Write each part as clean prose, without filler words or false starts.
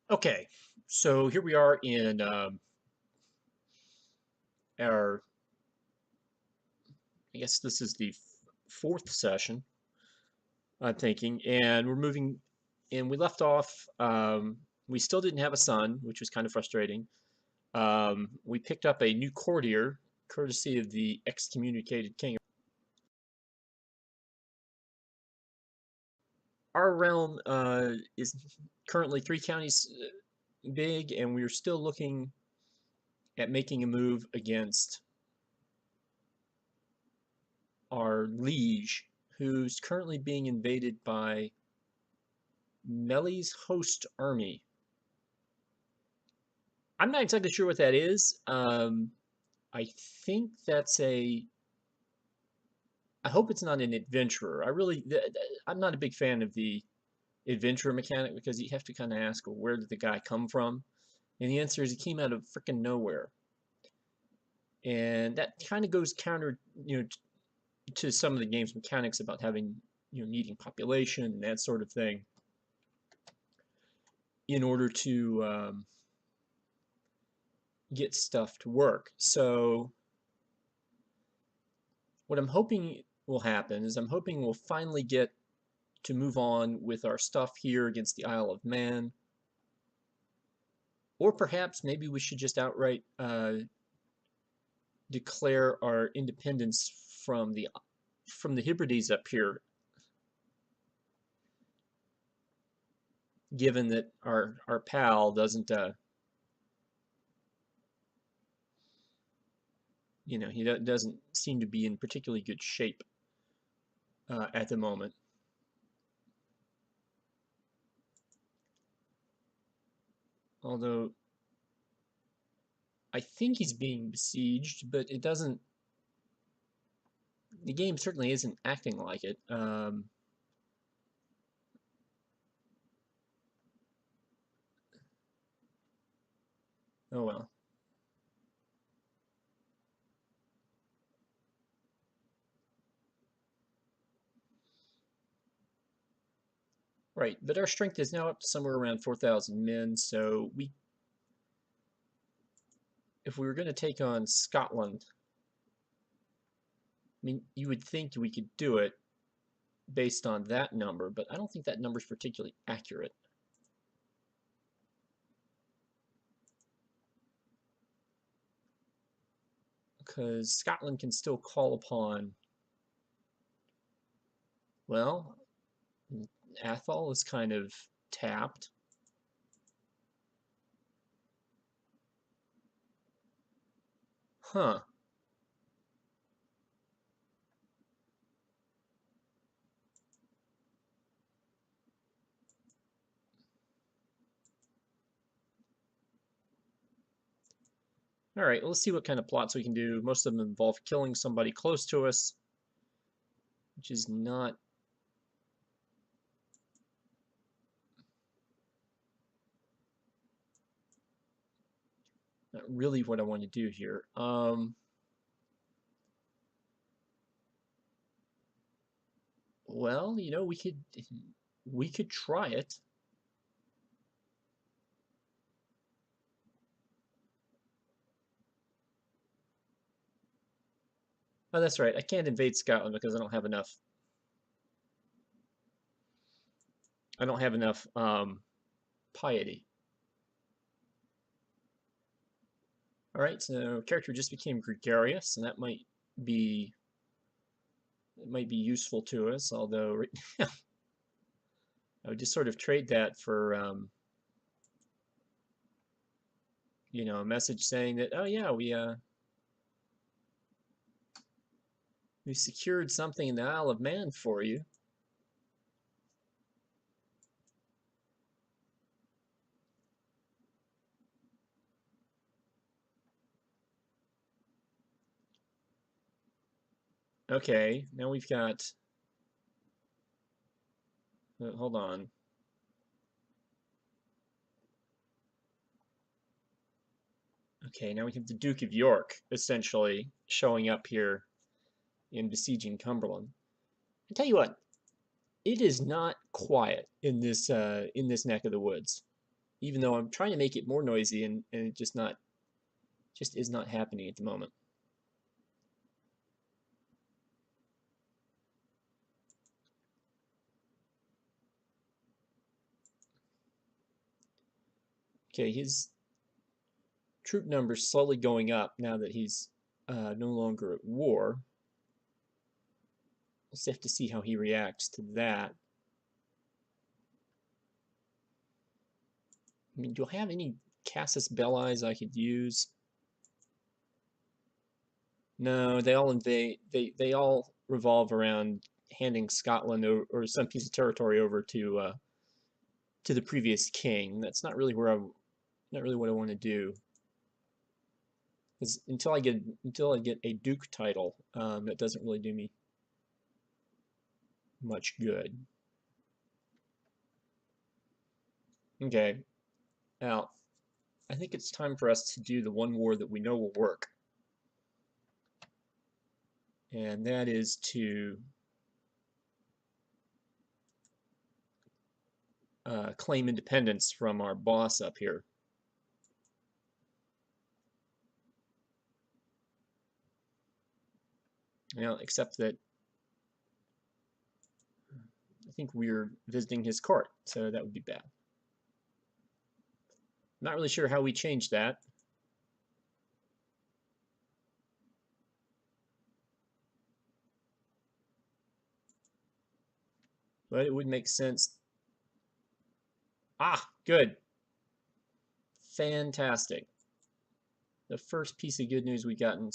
Okay, so here we are in our, I guess this is the fourth session, I'm thinking, and we're moving, and we left off, we still didn't have a son, which was kind of frustrating. We picked up a new courtier, courtesy of the excommunicated king. Our realm is currently 3 counties big, and we're still looking at making a move against our liege, who's currently being invaded by Melly's host army. I'm not exactly sure what that is. I think that's a. I hope it's not an adventurer. I'm not a big fan of the adventurer mechanic because you have to kind of ask, well, where did the guy come from? And the answer is he came out of freaking nowhere. And that kind of goes counter, to some of the game's mechanics about having, needing population and that sort of thing in order to get stuff to work. So what I'm hoping will happen is I'm hoping we'll finally get to move on with our stuff here against the Isle of Man. Or perhaps maybe we should just outright declare our independence from the Hebrides up here, given that our pal doesn't he doesn't seem to be in particularly good shape at the moment. Although I think he's being besieged, but it doesn't. The game certainly isn't acting like it. Oh well. Right, but our strength is now up to somewhere around 4,000 men, so if we were going to take on Scotland, I mean, you would think we could do it based on that number, but I don't think that number is particularly accurate. Because Scotland can still call upon, well, Athol is kind of tapped. Huh. All right, let's see what kind of plots we can do. Most of them involve killing somebody close to us, which is not really what I want to do here. Well, we could try it. Oh, that's right. I can't invade Scotland because I don't have enough. I don't have enough piety. All right, so character just became gregarious, and that be might be useful to us. Although I would just sort of trade that for a message saying that, oh yeah, we secured something in the Isle of Man for you. Okay, now we've got. Hold on. Okay, now we have the Duke of York essentially showing up here in besieging Cumberland. I tell you what, it is not quiet in this neck of the woods. even though I'm trying to make it more noisy, and it just is not happening at the moment. Okay, his troop numbers slowly going up now that he's no longer at war. We'll just have to see how he reacts to that. I mean, do I have any Casus Bellis I could use? No, they all invade. They all revolve around handing Scotland or some piece of territory over to the previous king. That's not really not really what I want to do. Because until I get a duke title, that doesn't really do me much good. Okay, now I think it's time for us to do the one war that we know will work, and that is to claim independence from our boss up here. Now, except that I think we're visiting his court, so that would be bad. Not really sure how we change that. But it would make sense. Ah, good. Fantastic. The first piece of good news we've gotten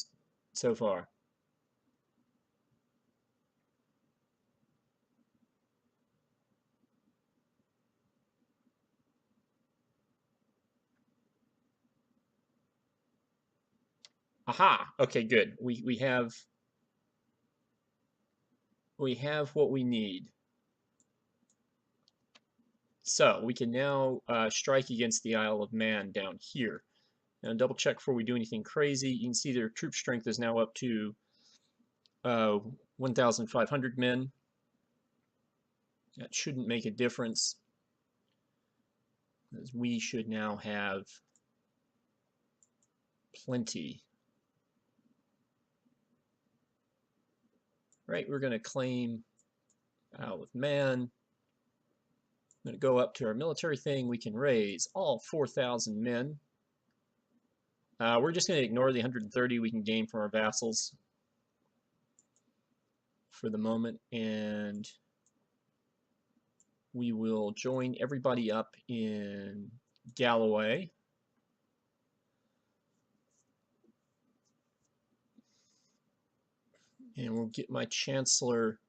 so far. Aha! Okay, good. We have what we need. So we can now strike against the Isle of Man down here. Now double check before we do anything crazy. You can see their troop strength is now up to 1,500 men. That shouldn't make a difference, as we should now have plenty. Right, we're going to claim Isle of Man. I'm going to go up to our military thing. We can raise all 4,000 men. We're just going to ignore the 130 we can gain from our vassals for the moment, and we will join everybody up in Galloway. And we'll get my chancellor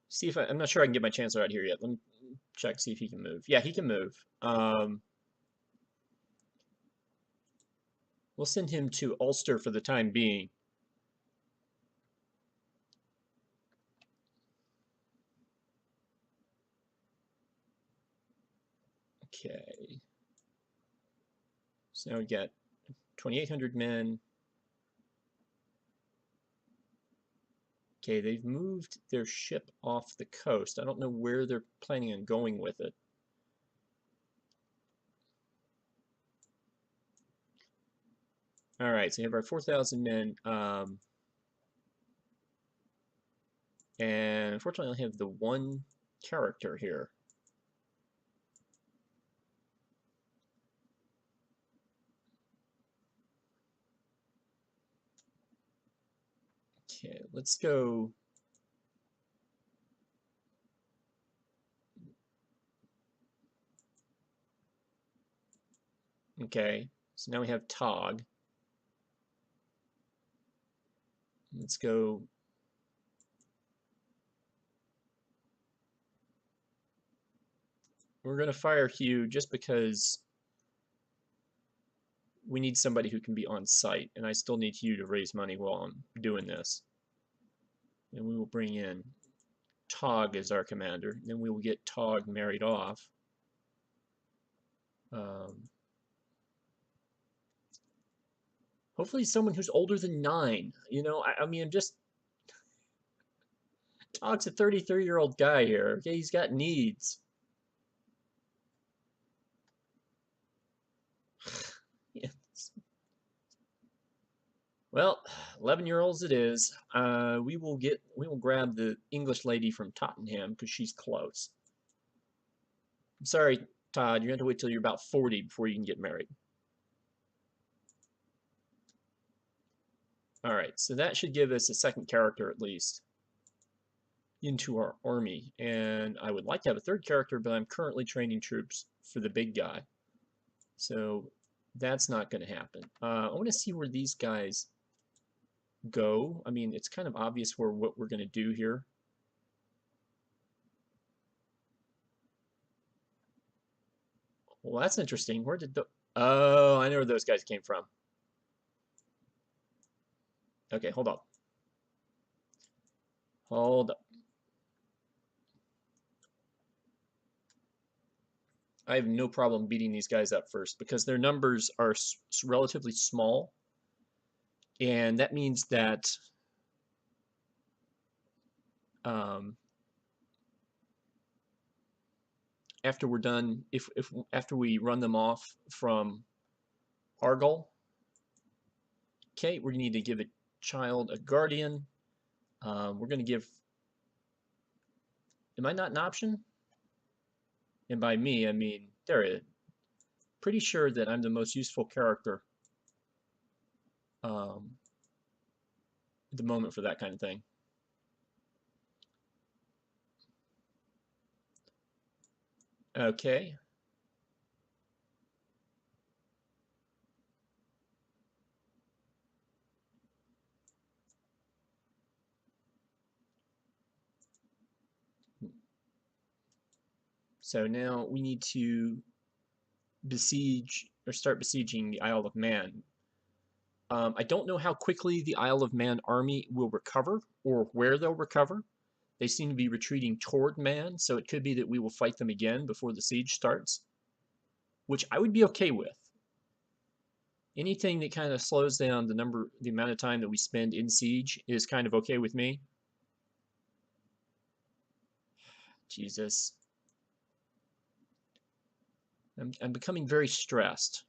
see if I'm not sure I can get my chancellor out here yet. Let me check, see if he can move. Yeah, he can move. We'll send him to Ulster for the time being. Okay. So now we got 2,800 men. Okay, they've moved their ship off the coast. I don't know where they're planning on going with it. All right, so we have our 4,000 men. And unfortunately, I only have the one character here. Okay, let's go. Okay, so now we have Tog. Let's go. We're going to fire Hugh just because we need somebody who can be on site, and I still need Hugh to raise money while I'm doing this. And we will bring in Tog as our commander. Then we will get Tog married off. Hopefully someone who's older than 9. You know, I mean, I'm just talks a 33-year-old guy here. Okay, he's got needs. Yes. Well, 11-year-olds it is. We will grab the English lady from Tottenham because she's close. I'm sorry, Todd, you have to wait till you're about 40 before you can get married. All right, so that should give us a second character at least into our army. And I would like to have a third character, but I'm currently training troops for the big guy. So that's not going to happen. I want to see where these guys go. I mean, it's kind of obvious what we're going to do here. Well, that's interesting. Where did the... Oh, I know where those guys came from. Okay, hold up. Hold up. I have no problem beating these guys up first because their numbers are relatively small. And that means that after we're done, if after we run them off from Argol, okay, we need to give a child a guardian. We're going to give... Am I not an option? And by me, I mean they're pretty sure that I'm the most useful character at the moment for that kind of thing. Okay. So now we need to besiege or start besieging the Isle of Man. I don't know how quickly the Isle of Man army will recover or where they'll recover. They seem to be retreating toward Man, so it could be that we will fight them again before the siege starts, which I would be okay with. Anything that kind of slows down the amount of time that we spend in siege is kind of okay with me. Jesus. I'm becoming very stressed.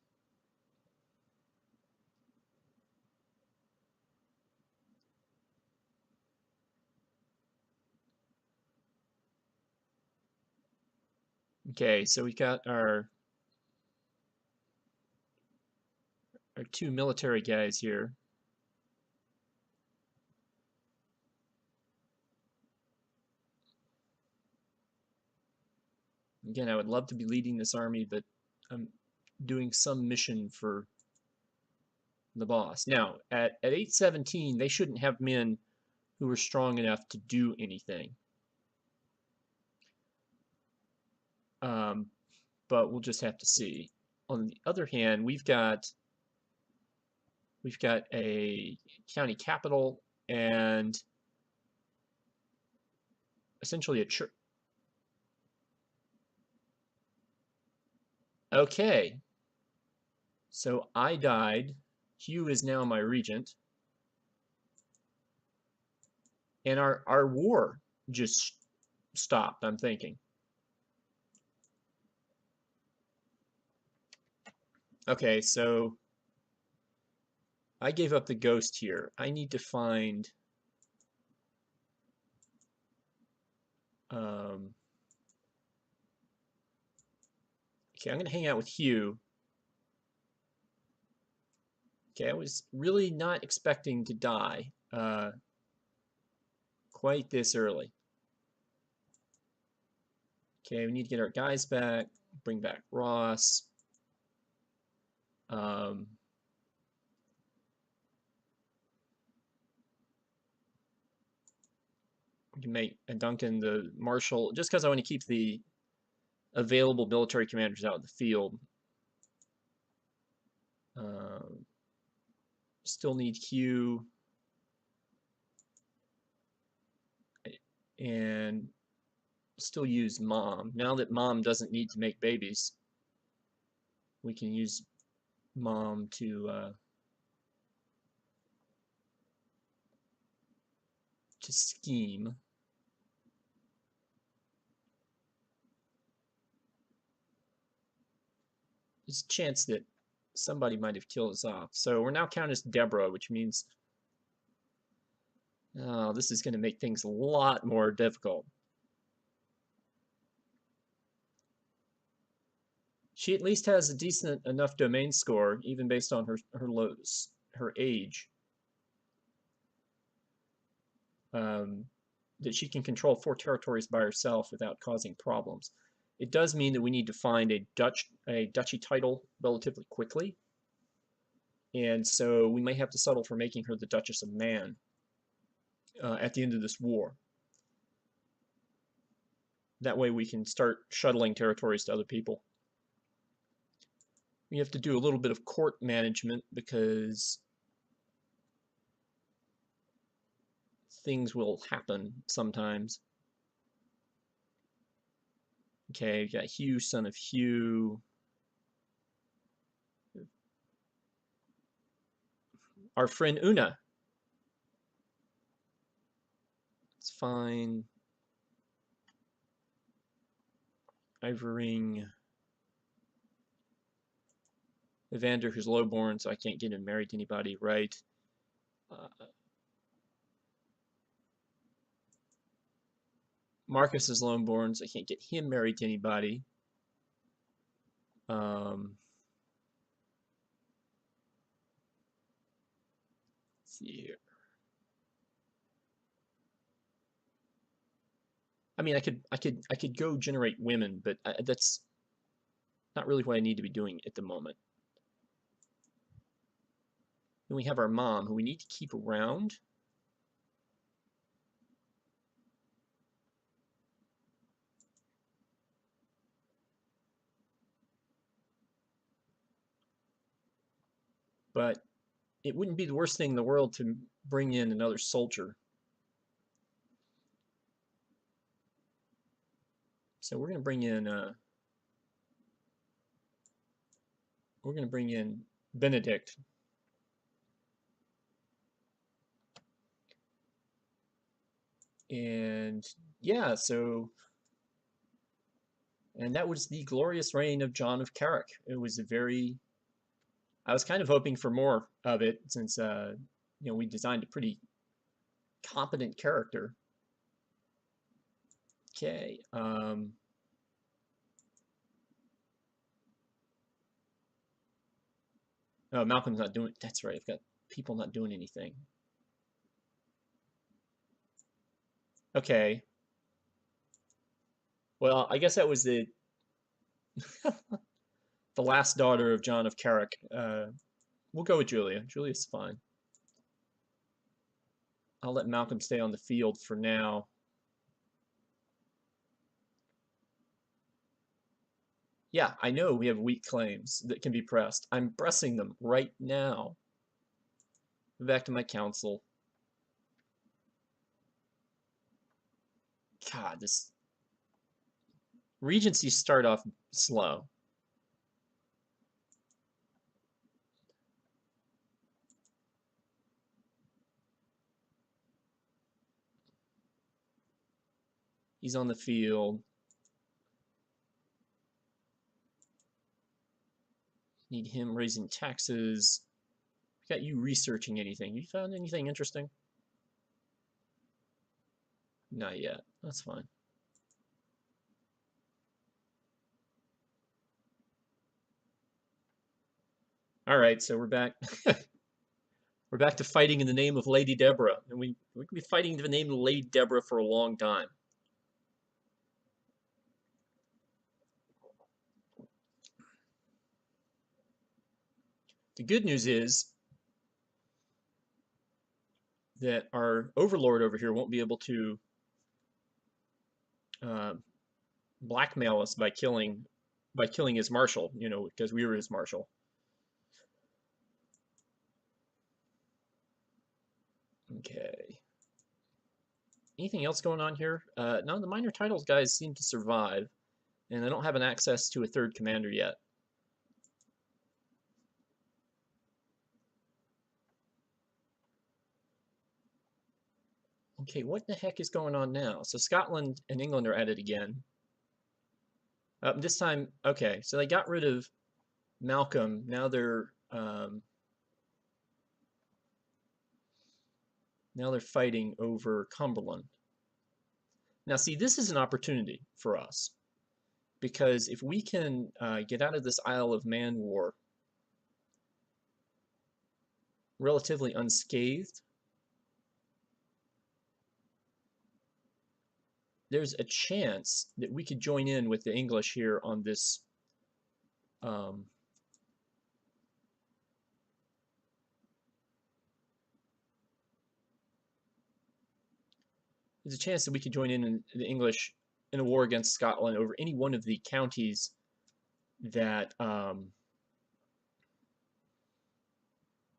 Okay, so we got our two military guys here. Again, I would love to be leading this army, but I'm doing some mission for the boss. Now, at 817, they shouldn't have men who are strong enough to do anything. But we'll just have to see. On the other hand, we've got a county capital and essentially a church. Okay. So I died. Hugh is now my regent. And our war just stopped, I'm thinking. Okay, so I gave up the ghost here. I need to find okay, I'm going to hang out with Hugh. Okay, I was really not expecting to die quite this early. Okay, we need to get our guys back, bring back Ross. We can make Duncan the marshal just because I want to keep the available military commanders out in the field. Still need Hugh. And still use Mom. Now that Mom doesn't need to make babies, we can use Mom to to scheme. There's a chance that somebody might have killed us off. So we're now Countess Deborah, which means this is going to make things a lot more difficult. She at least has a decent enough domain score, even based on her age, that she can control 4 territories by herself without causing problems. It does mean that we need to find a duchy title relatively quickly, and so we may have to settle for making her the Duchess of Man at the end of this war. That way we can start shuttling territories to other people. We have to do a little bit of court management because things will happen sometimes. Okay, we got Hugh, son of Hugh. Our friend Una. It's fine. Ivering. Evander, who's lowborn, so I can't get him married to anybody, right? Marcus is lowborn, so I can't get him married to anybody. Let's see here. I mean, I could go generate women, but that's not really what I need to be doing at the moment. Then we have our mom, who we need to keep around. But it wouldn't be the worst thing in the world to bring in another soldier. So we're going to bring in Benedict. And yeah, and that was the glorious reign of John of Carrick. It was I was kind of hoping for more of it since we designed a pretty competent character. Okay. Oh, Malcolm's not doing. That's right. I've got people not doing anything. Okay. Well, I guess that was the the last daughter of John of Carrick. We'll go with Julia. Julia's fine. I'll let Malcolm stay on the field for now. Yeah, I know we have weak claims that can be pressed. I'm pressing them right now. Back to my council. God, this Regencies start off slow. He's on the field. Need him raising taxes. Got you researching anything. You found anything interesting? Not yet. That's fine. All right, so we're back. We're back to fighting in the name of Lady Deborah, and we could be fighting in the name of Lady Deborah for a long time. The good news is that our overlord over here won't be able to blackmail us by killing his marshal, because we were his marshal. Okay. Anything else going on here? No, the minor titles guys seem to survive, and I don't have an access to a third commander yet. Okay, what the heck is going on now? So Scotland and England are at it again. This time, okay, so they got rid of Malcolm. Now they're fighting over Cumberland. Now, see, this is an opportunity for us because if we can get out of this Isle of Man war relatively unscathed, there's a chance that we could join in with the English here on this there's a chance that we could join in the English in a war against Scotland over any one of the counties that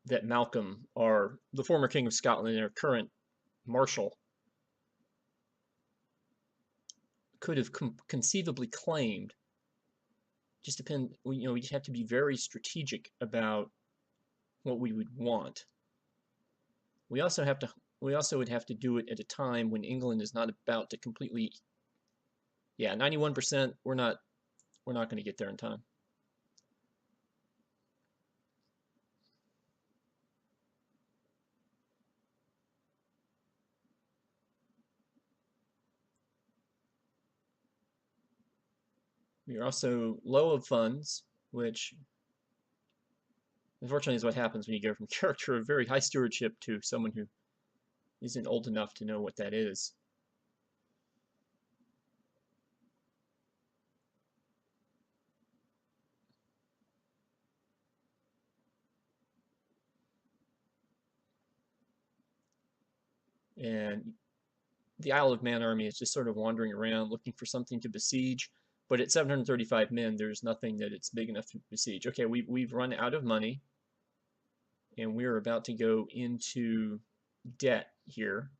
that Malcolm, the former King of Scotland and our current Marshal, could have conceivably claimed. Just depend, you know, we have to be very strategic about what we would want. We also would have to do it at a time when England is not about to completely. Yeah, 91%. We're not going to get there in time. We are also low of funds, which unfortunately is what happens when you go from character of very high stewardship to someone who isn't old enough to know what that is. And the Isle of Man army is just sort of wandering around looking for something to besiege. But at 735 men, there's nothing that it's big enough to besiege. Okay, we've run out of money, and we're about to go into debt here.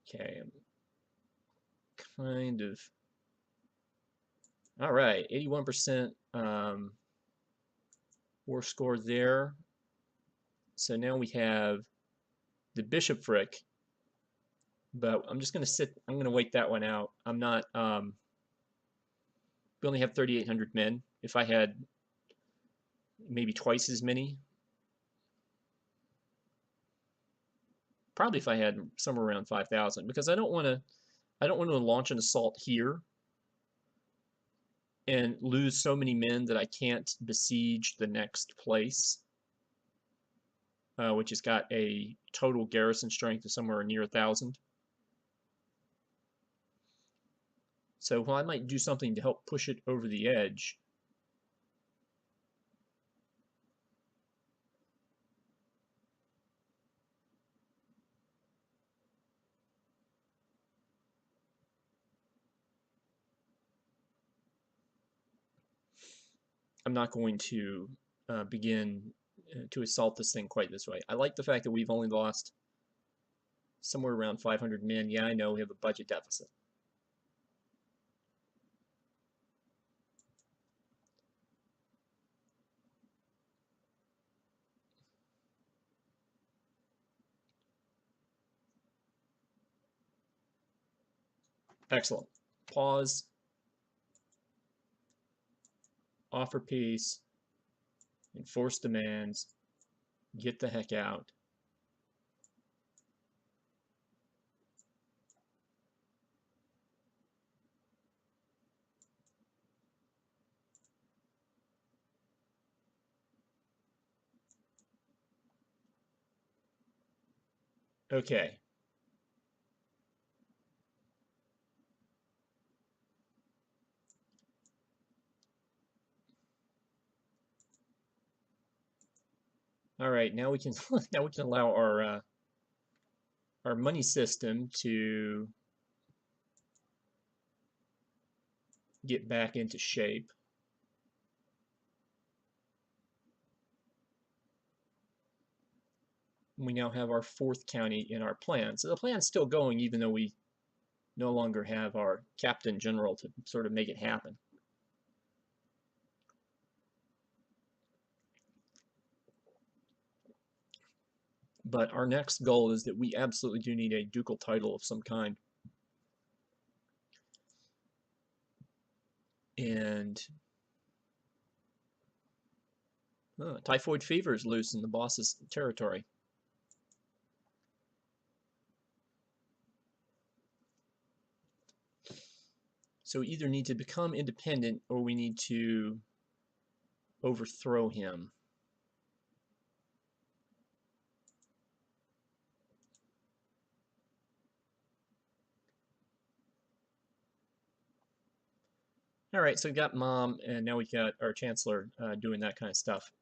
Okay, I'm kind of. All right, 81% war score there. So now we have the bishopric, but I'm just going to I'm going to wait that one out. I'm not, we only have 3,800 men. If I had maybe twice as many, probably if I had somewhere around 5,000, because I don't want to launch an assault here and lose so many men that I can't besiege the next place, which has got a total garrison strength of somewhere near 1,000. So while I might do something to help push it over the edge, I'm not going to begin to assault this thing quite this way. I like the fact that we've only lost somewhere around 500 men. Yeah, I know we have a budget deficit. Excellent. Pause. Offer peace. Enforce demands. Get the heck out. Okay. All right, now we can allow our money system to get back into shape. We now have our 4th county in our plan. So the plan's still going even though we no longer have our captain general to sort of make it happen. But our next goal is that we absolutely do need a ducal title of some kind. And typhoid fever is loose in the boss's territory. So we either need to become independent or we need to overthrow him. All right, so we got mom, and now we got our chancellor doing that kind of stuff.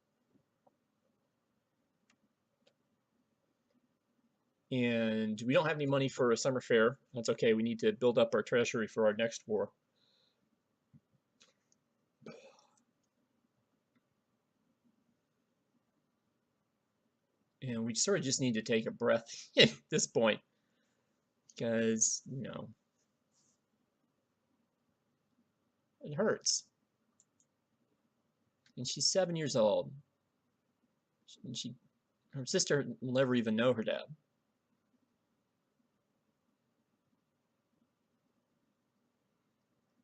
And we don't have any money for a summer fair. That's okay. We need to build up our treasury for our next war. And we sort of just need to take a breath at this point. Because, you know, it hurts. And she's 7 years old. And her sister will never even know her dad.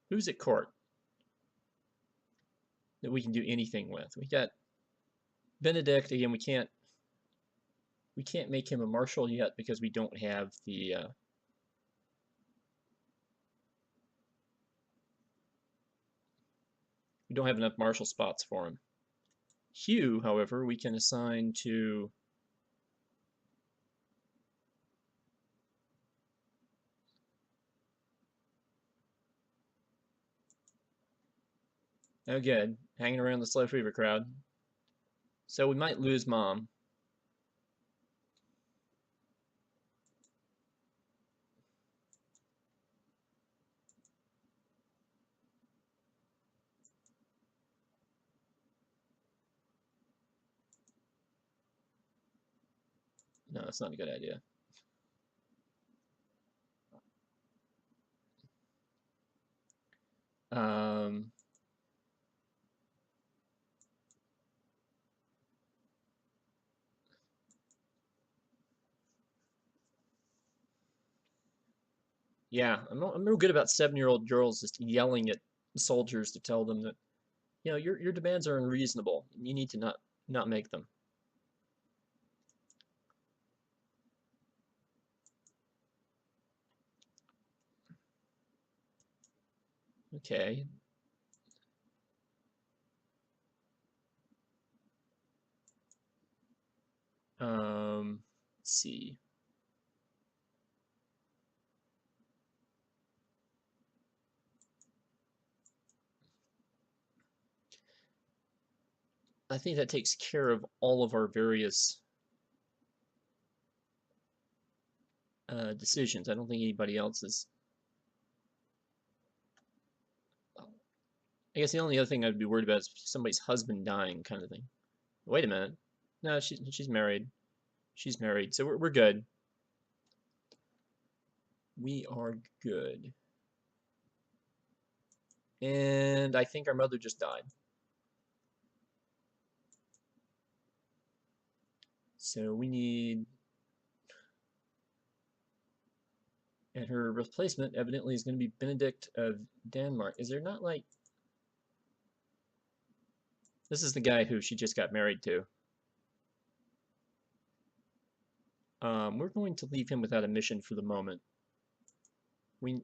Who's at court that we can do anything with? We got Benedict again. We can't make him a marshal yet because we don't have the we don't have enough marshal spots for him. Hugh, however, we can assign to oh good, hanging around the slow fever crowd. So we might lose mom. No, that's not a good idea. Um, yeah, I'm real good about 7-year-old girls just yelling at soldiers to tell them that, you know, your demands are unreasonable. You need to not make them. Okay. Let's see. I think that takes care of all of our various decisions. I don't think anybody else is. I guess the only other thing I'd be worried about is somebody's husband dying, kind of thing. Wait a minute. No, she's married. She's married, so we're good. We are good. And I think our mother just died. So we need, and her replacement evidently is going to be Benedict of Denmark. Is there not like, this is the guy who she just got married to. We're going to leave him without a mission for the moment. We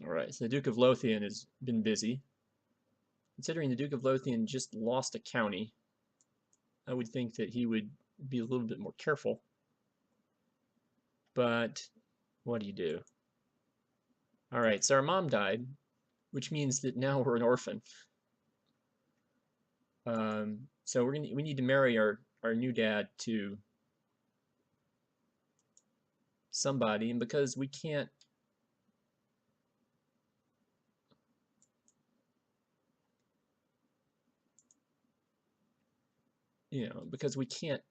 All right, so the Duke of Lothian has been busy. Considering the Duke of Lothian just lost a county, I would think that he would be a little bit more careful. But what do you do? All right, so our mom died, which means that now we're an orphan. So we need to marry our new dad to somebody, and because we can't, you know, because we can't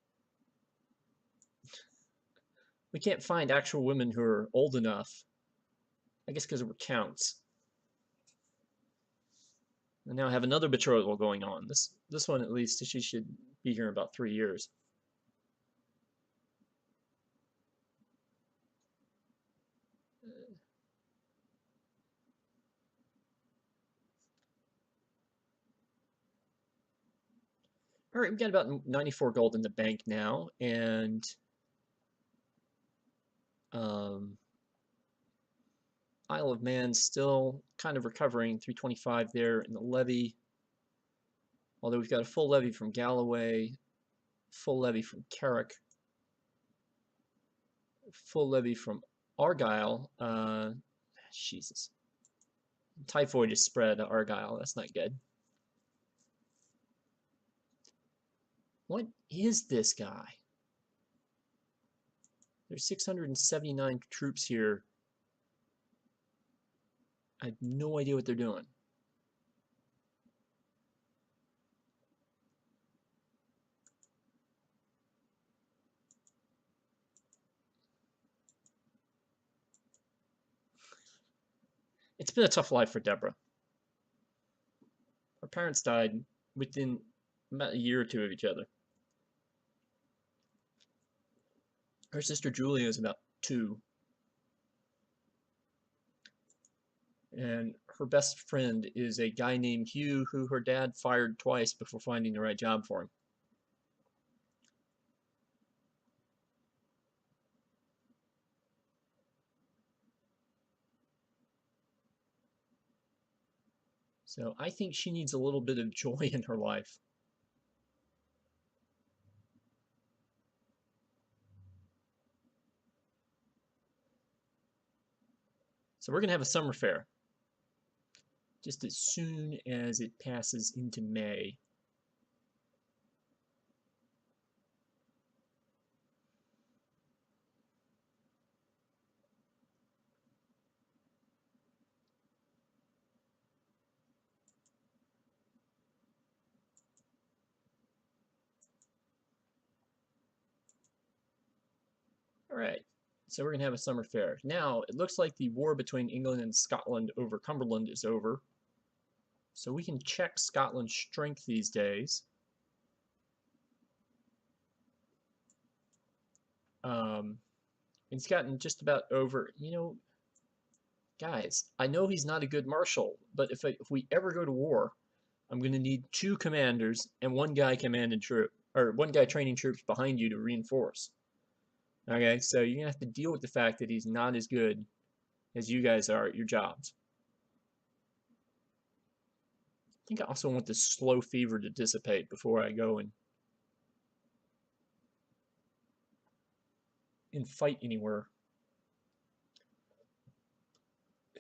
find actual women who are old enough. I guess because we're counts. And now I have another betrothal going on. This one at least she should be here in about 3 years. All right, we've got about 94 gold in the bank now, and um, Isle of Man still kind of recovering. 325 there in the levy. Although we've got a full levy from Galloway, full levy from Carrick, full levy from Argyle. Jesus. Typhoid is spread to Argyle. That's not good. What is this guy? There's 679 troops here. I have no idea what they're doing. It's been a tough life for Deborah. Her parents died within about a year or two of each other. Her sister Julia is about 2. And her best friend is a guy named Hugh who her dad fired twice before finding the right job for him. So I think she needs a little bit of joy in her life. So we're going to have a summer fair just as soon as it passes into May. All right, so we're going to have a summer fair. Now, it looks like the war between England and Scotland over Cumberland is over. So we can check Scotland's strength these days. It's gotten just about over, guys, I know he's not a good marshal, but if we ever go to war, I'm going to need 2 commanders and 1 guy commanding troop, or 1 guy training troops behind you to reinforce. Okay, so you're going to have to deal with the fact that he's not as good as you guys are at your jobs. I think I also want this slow fever to dissipate before I go and fight anywhere.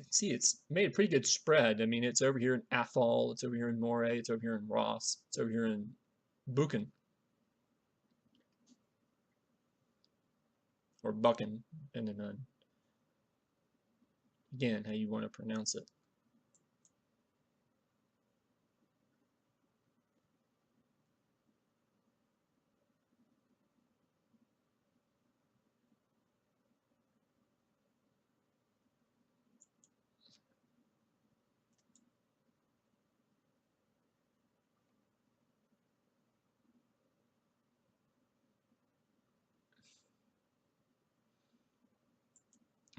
See, it's made a pretty good spread. I mean, it's over here in Athol, it's over here in Moray, it's over here in Ross, it's over here in Buchan. Or Buchan, depending on, again, how you want to pronounce it.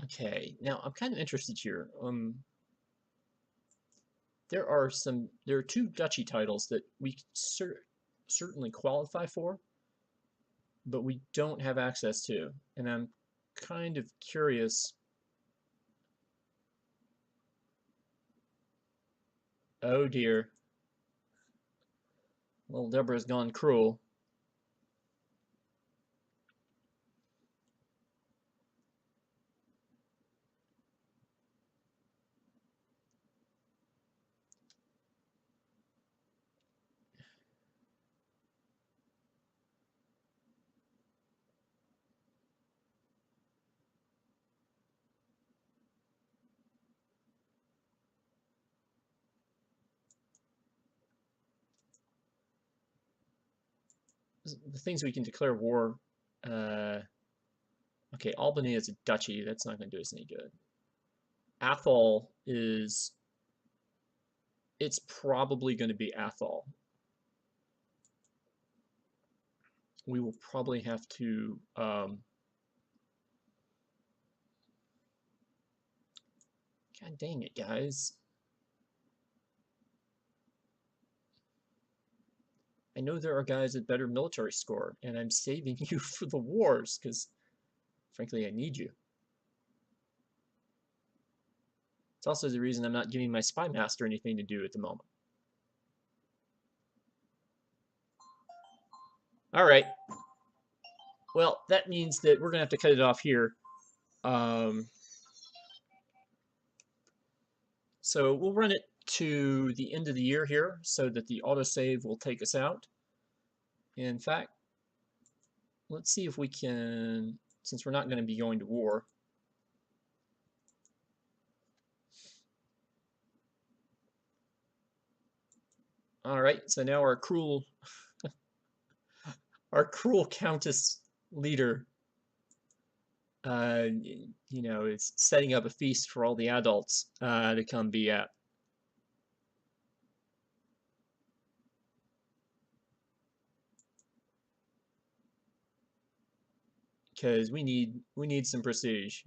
Okay, now I'm kind of interested here. There are 2 duchy titles that we certainly qualify for, but we don't have access to, and I'm kind of curious. Oh dear, little Deborah's gone cruel. The things we can declare war. Okay, Albany is a duchy. That's not going to do us any good. Athol is it's probably going to be Athol. We will probably have to God dang it, guys. I know there are guys with better military score, and I'm saving you for the wars, because, frankly, I need you. It's also the reason I'm not giving my spy master anything to do at the moment. All right. Well, that means that we're going to have to cut it off here. So we'll run it to the end of the year here so that the autosave will take us out. In fact, let's see if we can, since we're not going to be going to war. All right, so now our cruel countess leader you know, is setting up a feast for all the adults to come be at. Because we need some prestige.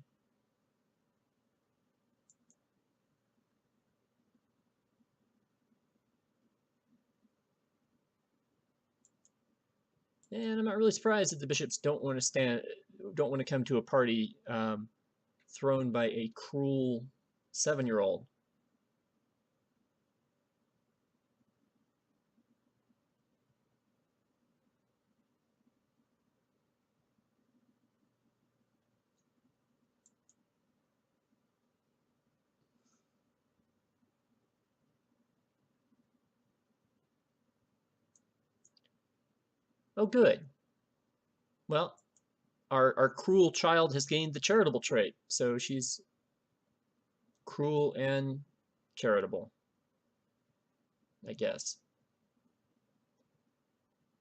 And I'm not really surprised that the bishops don't want to come to a party thrown by a cruel 7-year-old. Oh, good. Well, our cruel child has gained the charitable trait, so she's cruel and charitable, I guess.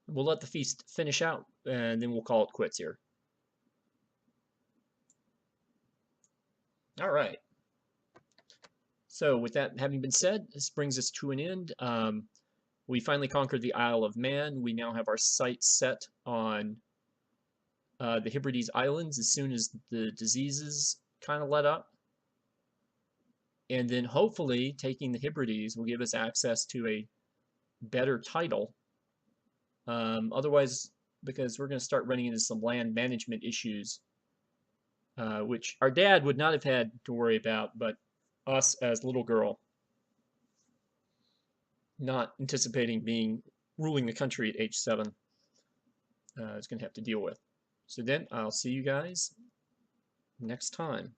We'll let the feast finish out, and then we'll call it quits here. All right. So with that having been said, this brings us to an end. We finally conquered the Isle of Man. We now have our sights set on the Hebrides Islands as soon as the diseases kind of let up. And then hopefully taking the Hebrides will give us access to a better title. Otherwise, because we're going to start running into some land management issues, which our dad would not have had to worry about, but us as little girl, not anticipating being ruling the country at age 7, is going to have to deal with. So then I'll see you guys next time.